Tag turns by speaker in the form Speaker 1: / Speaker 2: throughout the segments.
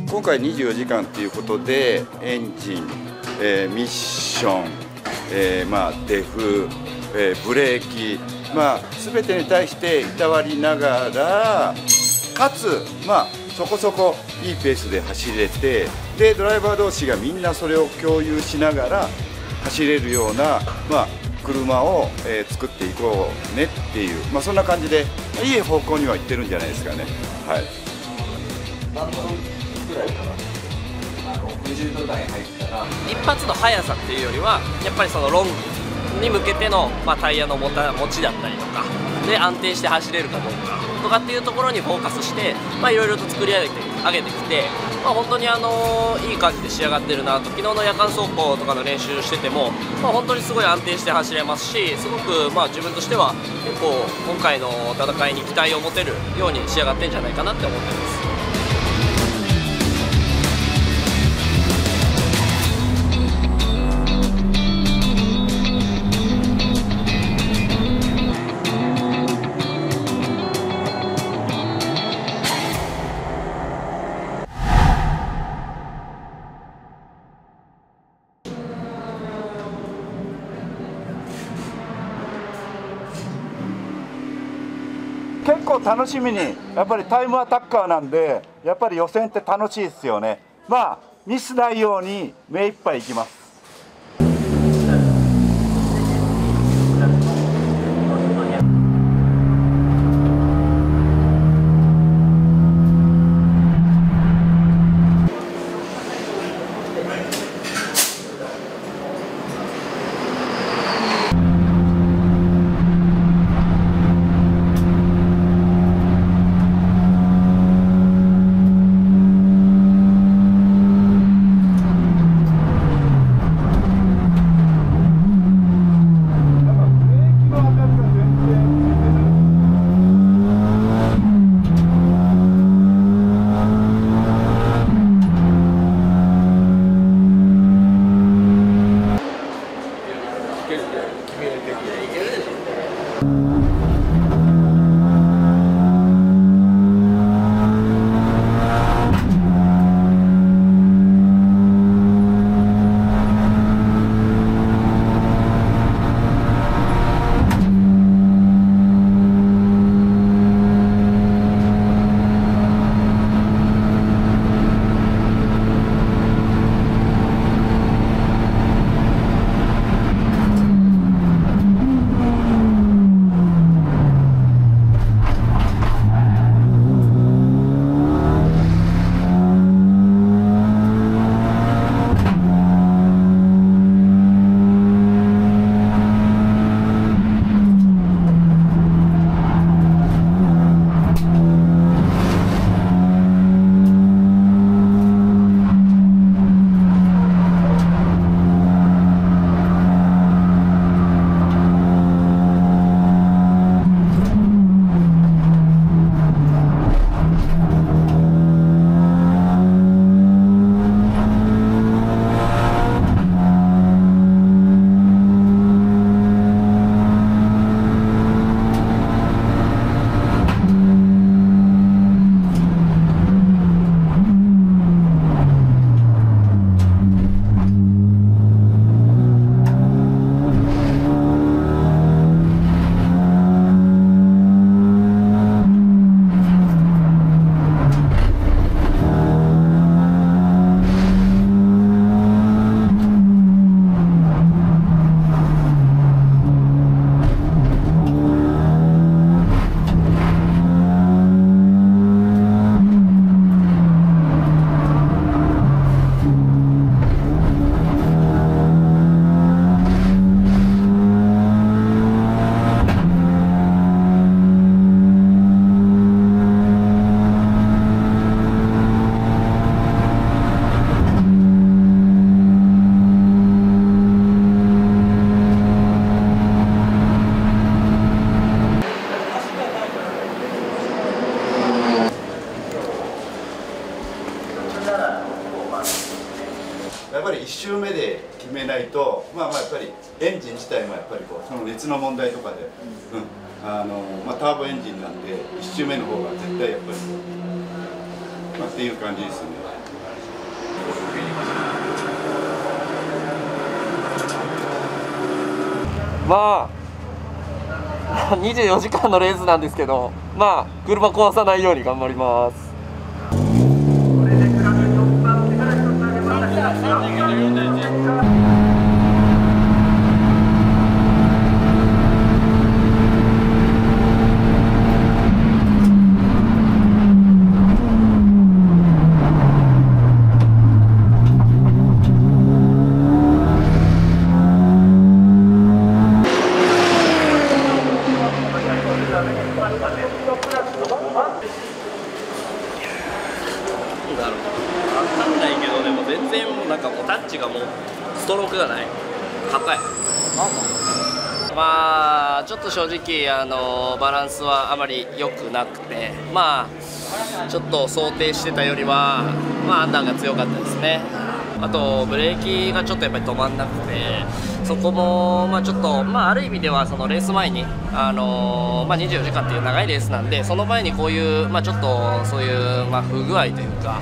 Speaker 1: 今回24時間ということでエンジン、ミッション、デフ、ブレーキ、全てに対していたわりながらかつ、そこそこいいペースで走れて、でドライバー同士がみんなそれを共有しながら走れるような、車を、作っていこうねっていう、そんな感じでいい方向には行ってるんじゃないですかね。はい。
Speaker 2: 何分くらいから60度台入ったら
Speaker 3: 一発の速さっていうよりはやっぱりそのロングに向けての、タイヤの持ちだったりとかで安定して走れるかどうかとかっていうところにフォーカスして、いろいろと作り上げてきて、本当にいい感じで仕上がってるなと。昨日の夜間走行とかの練習してても、本当にすごい安定して走れますし、すごく自分としては結構今回の戦いに期待を持てるように仕上がってんじゃないかなって思ってます。
Speaker 1: 結構楽しみに、やっぱりタイムアタッカーなんで、やっぱり予選って楽しいですよね。ミスないように目いっぱいいきます。やっぱり1周目で決めないと、やっぱりエンジン自体もやっぱりその熱の問題とかで、ターボエンジンなんで1周目の方が絶対やっぱり、っていう感じですね。
Speaker 3: 24時間のレースなんですけど、車壊さないように頑張ります。タッチがもうストロークがない、硬い。ちょっと正直バランスはあまり良くなくて、ちょっと想定してたよりはアンダーが強かったですね。あとブレーキがちょっとやっぱり止まんなくて、そこもちょっとある意味ではそのレース前に24時間っていう長いレースなんで、その前にこういうちょっとそういう不具合というか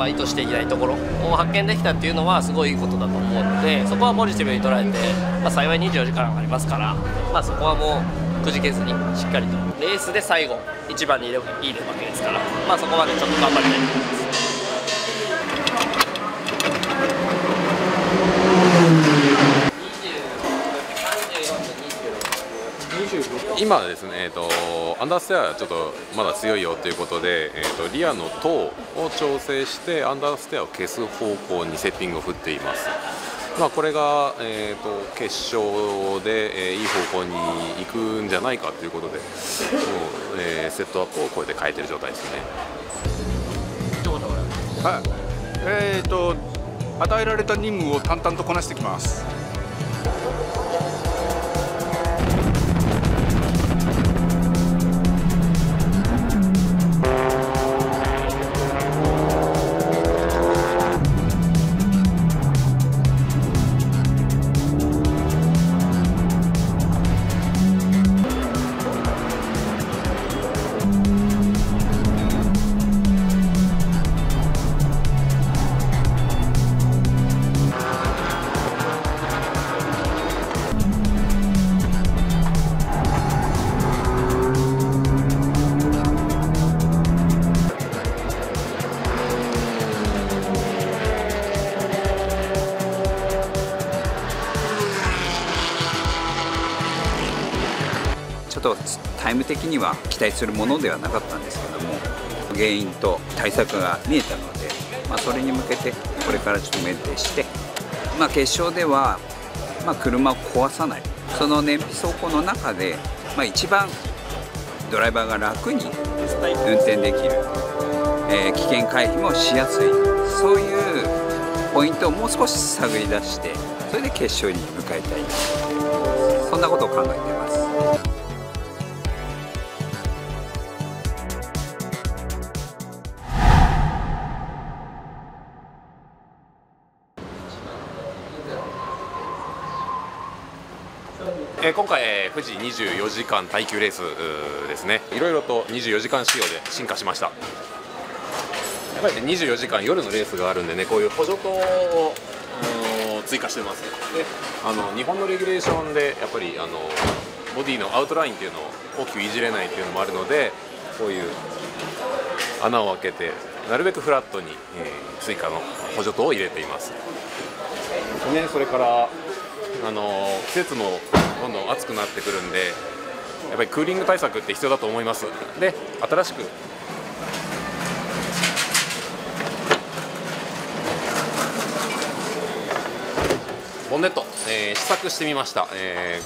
Speaker 3: 意図していないところを発見できたっていうのはすごいいいことだと思うので、そこはポジティブに捉えて、幸い24時間ありますから、そこはもうくじけずにしっかりとレースで最後一番にいればいいわけですから、そこまでちょっと頑張りたいと思います。
Speaker 4: 今ですね、アンダーステアはちょっとまだ強いよということで、リアの塔を調整してアンダーステアを消す方向にセッティングを振っています。これが、決勝で、いい方向に行くんじゃないかということで、もうセットアップをこれで変えている状態ですね。
Speaker 5: はい、与えられた任務を淡々とこなしてきます。
Speaker 6: ちょっとタイム的には期待するものではなかったんですけども、原因と対策が見えたので、それに向けてこれからちょっとメンテして、決勝では、車を壊さない、その燃費走行の中で、一番ドライバーが楽に運転できる、危険回避もしやすい、そういうポイントをもう少し探り出して、それで決勝に向かいたい、そんなことを考えています。
Speaker 4: 今回、富士24時間耐久レースですね、いろいろと24時間仕様で進化しました。やっぱり、24時間夜のレースがあるんでね、こういう補助灯を追加してます。で日本のレギュレーションでやっぱりボディのアウトラインっていうのを大きくいじれないっていうのもあるので、こういう穴を開けてなるべくフラットに、追加の補助灯を入れています。ね、それから季節もどんどん暑くなってくるんで、やっぱりクーリング対策って必要だと思います。で、新しくボンネット、試作してみました。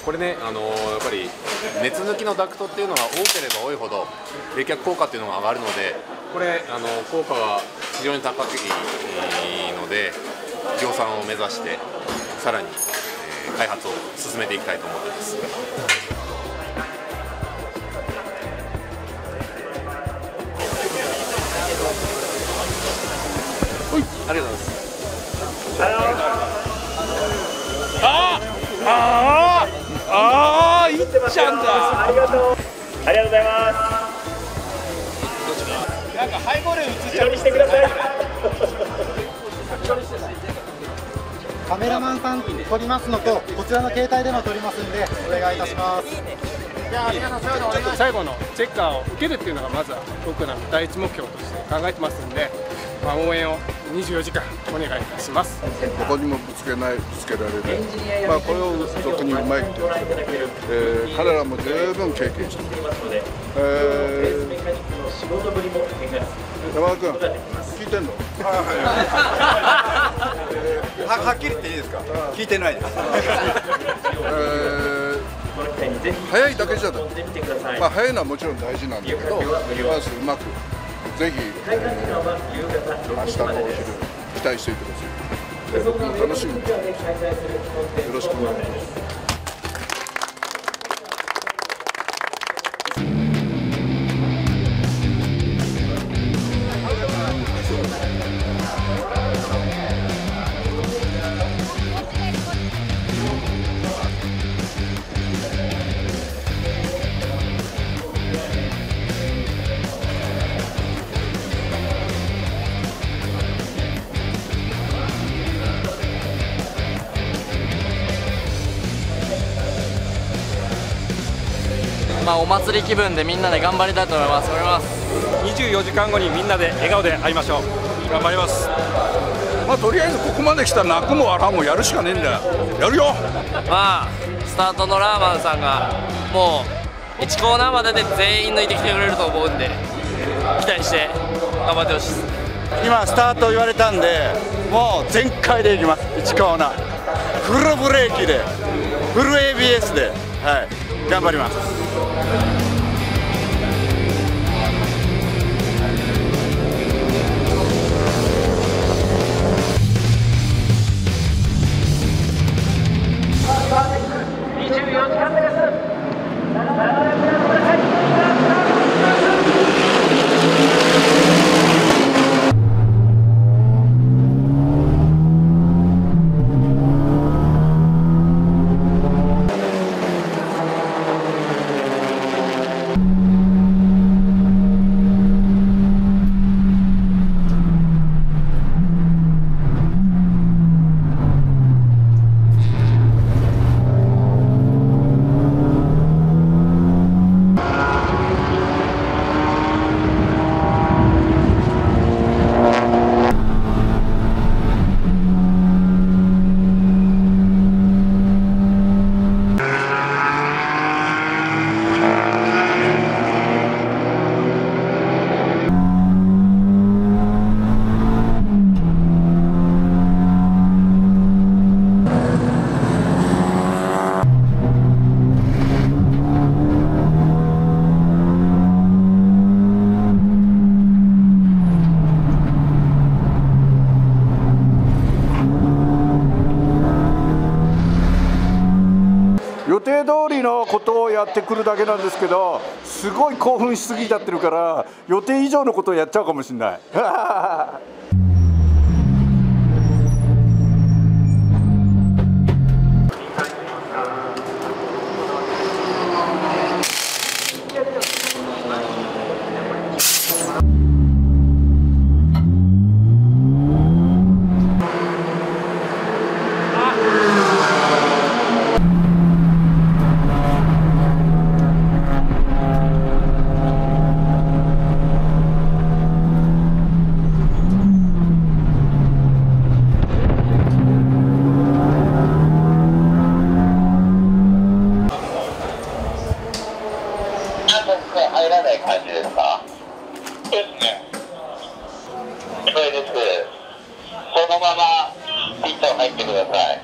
Speaker 4: これね、やっぱり熱抜きのダクトっていうのが多ければ多いほど冷却効果っていうのが上がるので、これ効果が非常に高いので、量産を目指してさらに開発を進めていきたいと思っています。
Speaker 3: ありがとうございます。
Speaker 5: 言ってましちゃんだ。
Speaker 7: ありがとうございます。
Speaker 5: なんかハイボール映っちゃう。
Speaker 7: 後ろにしてください。
Speaker 8: カメラマンさん撮りますのと、こちらの携帯でも撮りますんで、お願いいたします。じゃあ皆さん、そういうのお願いします。
Speaker 5: 最後のチェッカーを受けるっていうのがまずは僕らの第一目標として考えてますんで、応援を24時間お願いいたします。
Speaker 9: どこにもぶつけられる、これを俗にうまいって言うんですけど、彼らも十分経験している。山田君、聞いてんの？
Speaker 1: はっきり言っていいですか？聞いてないです。
Speaker 9: 早いだけじゃダメ。早いのはもちろん大事なんだけど、まずうまくぜひ明日のお昼期待していてください。僕も楽しみにしています。よろしくお願いします。
Speaker 3: お祭り気分でみんなで頑張りたいと思います。
Speaker 5: 24時間後にみんなで笑顔で会いましょう。頑張ります。
Speaker 9: とりあえずここまで来たら泣くも笑うもやるしかねえんだよ。やるよ。
Speaker 3: スタートのラーマンさんがもう1コーナーまでで全員抜いてきてくれると思うんで、期待して頑張ってほしいです。
Speaker 1: 今スタート言われたんで、もう全開でいきます。1コーナーフルブレーキでフル ABS で、頑張ります。
Speaker 7: 24時間目です。
Speaker 9: 予定通りのことをやってくるだけなんですけど、すごい興奮しすぎちゃってるから予定以上のことをやっちゃうかもしれない。
Speaker 10: 入らない感じですか？ですね。それです。そのままピット入ってください。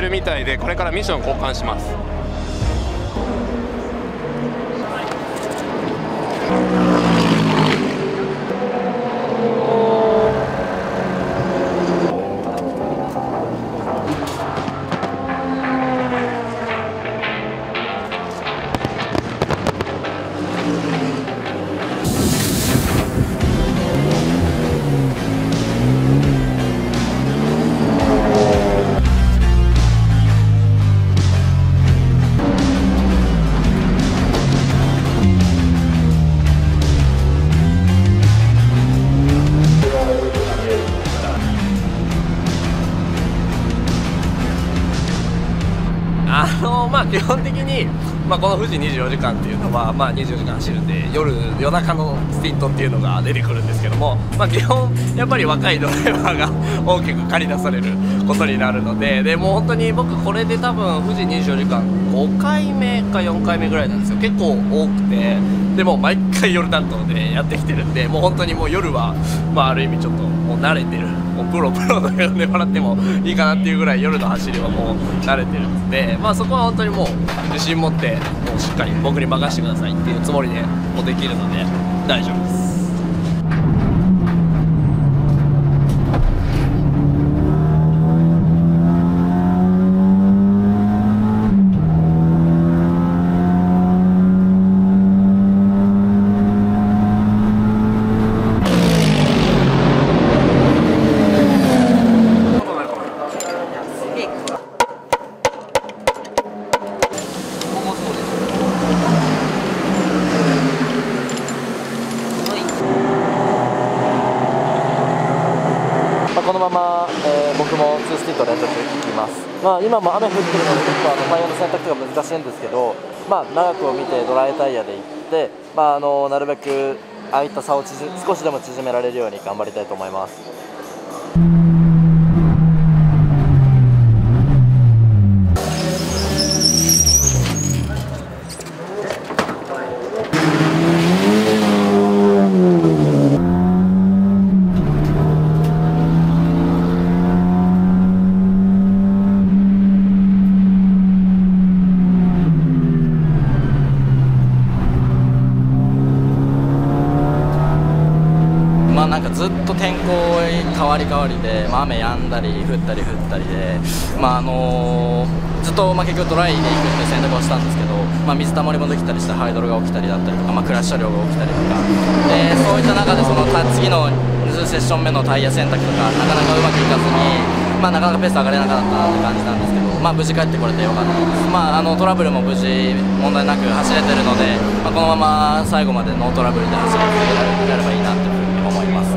Speaker 4: ってるみたいで、これからミッション交換します。
Speaker 3: 基本的に、この富士24時間っていうのは、24時間走るんで夜中のスティントっていうのが出てくるんですけども、基本やっぱり若いドライバーが大きく駆り出されることになるので、もう本当に僕これで多分富士24時間5回目か4回目ぐらいなんですよ。結構多くて、でも毎回夜担当でやってきてるんで、もう本当にもう夜は、ある意味ちょっともう慣れてる、もうプロと呼んでもらってもいいかなっていうぐらい夜の走りはもう慣れてるんで、そこは本当にもう自信持ってもうしっかり僕に任せてくださいっていうつもりでもうできるので大丈夫です。
Speaker 11: このまま、僕も2スティント連続いきます。今も雨降ってるので結構タイヤの選択とか難しいんですけど、長くを見てドライタイヤでいって、なるべくああいった差を少しでも縮められるように頑張りたいと思います。なんかずっと天候変わり変わりで、雨止んだり降ったりで、ずっと結局ドライで行くって選択をしたんですけど、水たまりもできたりしてハイドルが起きたりだったりとか、クラッシュ車両が起きたりとかで、そういった中でその次の2セッション目のタイヤ選択とかなかなかうまくいかずに、なかなかペース上がれなかったなって感じなんですけど、無事帰ってこれてよかったです。トラブルも無事問題なく走れてるので、このまま最後までノートラブルで走り続けられればいいなっていうふうに思います。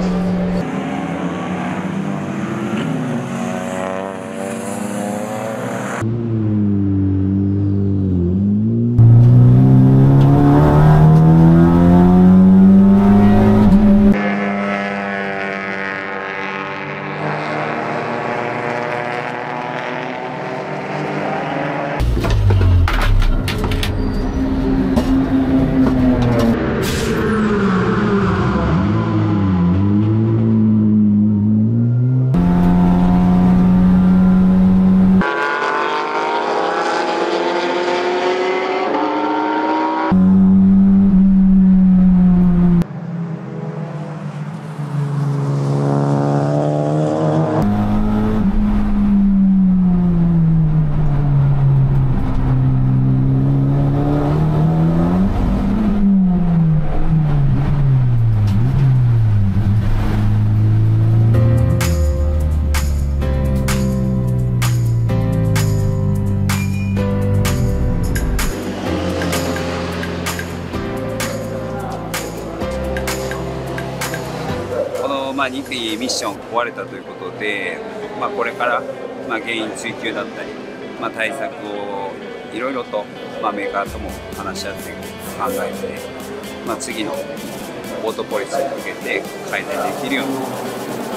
Speaker 6: 2期ミッション終われたということで、これから原因追及だったり、対策をいろいろとメーカーとも話し合って考えて、次のオートポリスに向けて改善できるように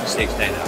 Speaker 6: していきたいなと